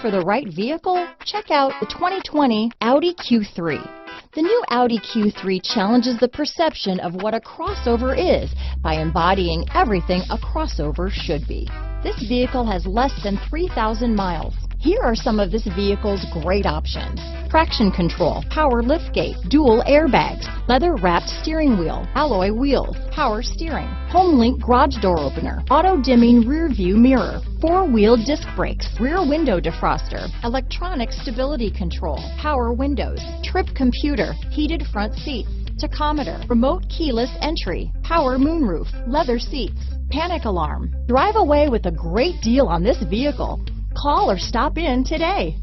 for the right vehicle? Check out the 2020 Audi Q3. The new Audi Q3 challenges the perception of what a crossover is by embodying everything a crossover should be. This vehicle has less than 3,000 miles. Here are some of this vehicle's great options: traction control, power liftgate, dual airbags, leather-wrapped steering wheel, alloy wheels, power steering, HomeLink garage door opener, auto-dimming rear view mirror, four-wheel disc brakes, rear window defroster, electronic stability control, power windows, trip computer, heated front seats, tachometer, remote keyless entry, power moonroof, leather seats, panic alarm. Drive away with a great deal on this vehicle. Call or stop in today.